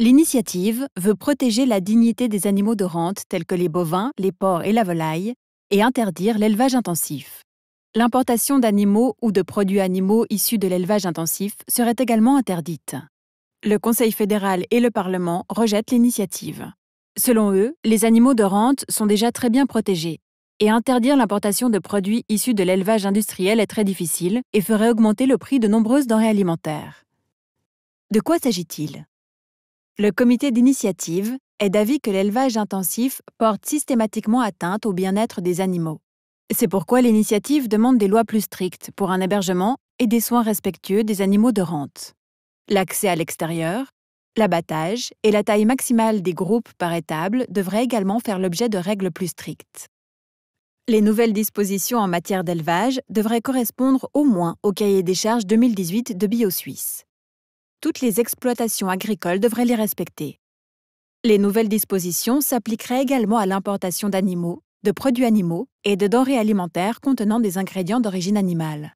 L'initiative veut protéger la dignité des animaux de rente tels que les bovins, les porcs et la volaille et interdire l'élevage intensif. L'importation d'animaux ou de produits animaux issus de l'élevage intensif serait également interdite. Le Conseil fédéral et le Parlement rejettent l'initiative. Selon eux, les animaux de rente sont déjà très bien protégés et interdire l'importation de produits issus de l'élevage industriel est très difficile et ferait augmenter le prix de nombreuses denrées alimentaires. De quoi s'agit-il ? Le comité d'initiative est d'avis que l'élevage intensif porte systématiquement atteinte au bien-être des animaux. C'est pourquoi l'initiative demande des lois plus strictes pour un hébergement et des soins respectueux des animaux de rente. L'accès à l'extérieur, l'abattage et la taille maximale des groupes par étable devraient également faire l'objet de règles plus strictes. Les nouvelles dispositions en matière d'élevage devraient correspondre au moins au cahier des charges 2018 de BioSuisse. Toutes les exploitations agricoles devraient les respecter. Les nouvelles dispositions s'appliqueraient également à l'importation d'animaux, de produits animaux et de denrées alimentaires contenant des ingrédients d'origine animale.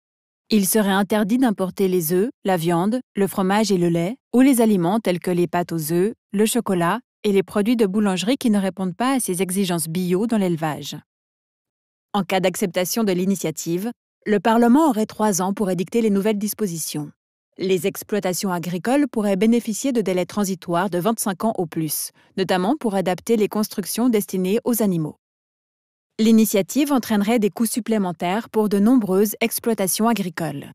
Il serait interdit d'importer les œufs, la viande, le fromage et le lait, ou les aliments tels que les pâtes aux œufs, le chocolat et les produits de boulangerie qui ne répondent pas à ces exigences bio dans l'élevage. En cas d'acceptation de l'initiative, le Parlement aurait 3 ans pour édicter les nouvelles dispositions. Les exploitations agricoles pourraient bénéficier de délais transitoires de 25 ans au plus, notamment pour adapter les constructions destinées aux animaux. L'initiative entraînerait des coûts supplémentaires pour de nombreuses exploitations agricoles.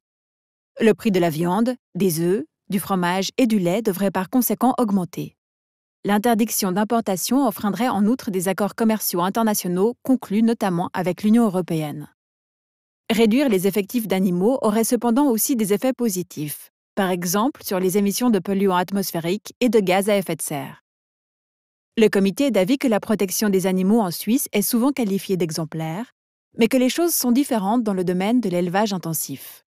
Le prix de la viande, des œufs, du fromage et du lait devrait par conséquent augmenter. L'interdiction d'importation enfreindrait en outre des accords commerciaux internationaux conclus notamment avec l'Union européenne. Réduire les effectifs d'animaux aurait cependant aussi des effets positifs, par exemple sur les émissions de polluants atmosphériques et de gaz à effet de serre. Le comité est d'avis que la protection des animaux en Suisse est souvent qualifiée d'exemplaire, mais que les choses sont différentes dans le domaine de l'élevage intensif.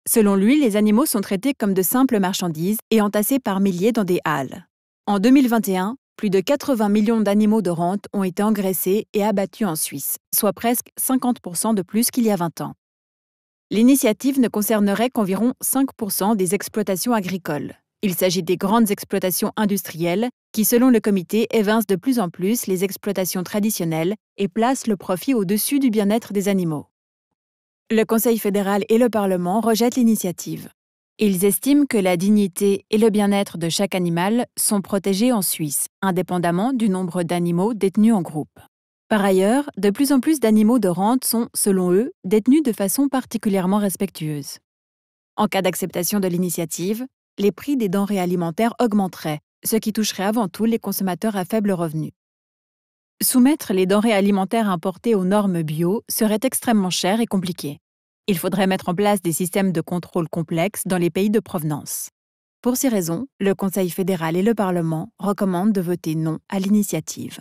Selon lui, les animaux sont traités comme de simples marchandises et entassés par milliers dans des halles. En 2021, plus de 80 millions d'animaux de rente ont été engraissés et abattus en Suisse, soit presque 50% de plus qu'il y a 20 ans. L'initiative ne concernerait qu'environ 5% des exploitations agricoles. Il s'agit des grandes exploitations industrielles qui, selon le comité, évincent de plus en plus les exploitations traditionnelles et placent le profit au-dessus du bien-être des animaux. Le Conseil fédéral et le Parlement rejettent l'initiative. Ils estiment que la dignité et le bien-être de chaque animal sont protégés en Suisse, indépendamment du nombre d'animaux détenus en groupe. Par ailleurs, de plus en plus d'animaux de rente sont, selon eux, détenus de façon particulièrement respectueuse. En cas d'acceptation de l'initiative, les prix des denrées alimentaires augmenteraient, ce qui toucherait avant tout les consommateurs à faible revenu. Soumettre les denrées alimentaires importées aux normes bio serait extrêmement cher et compliqué. Il faudrait mettre en place des systèmes de contrôle complexes dans les pays de provenance. Pour ces raisons, le Conseil fédéral et le Parlement recommandent de voter non à l'initiative.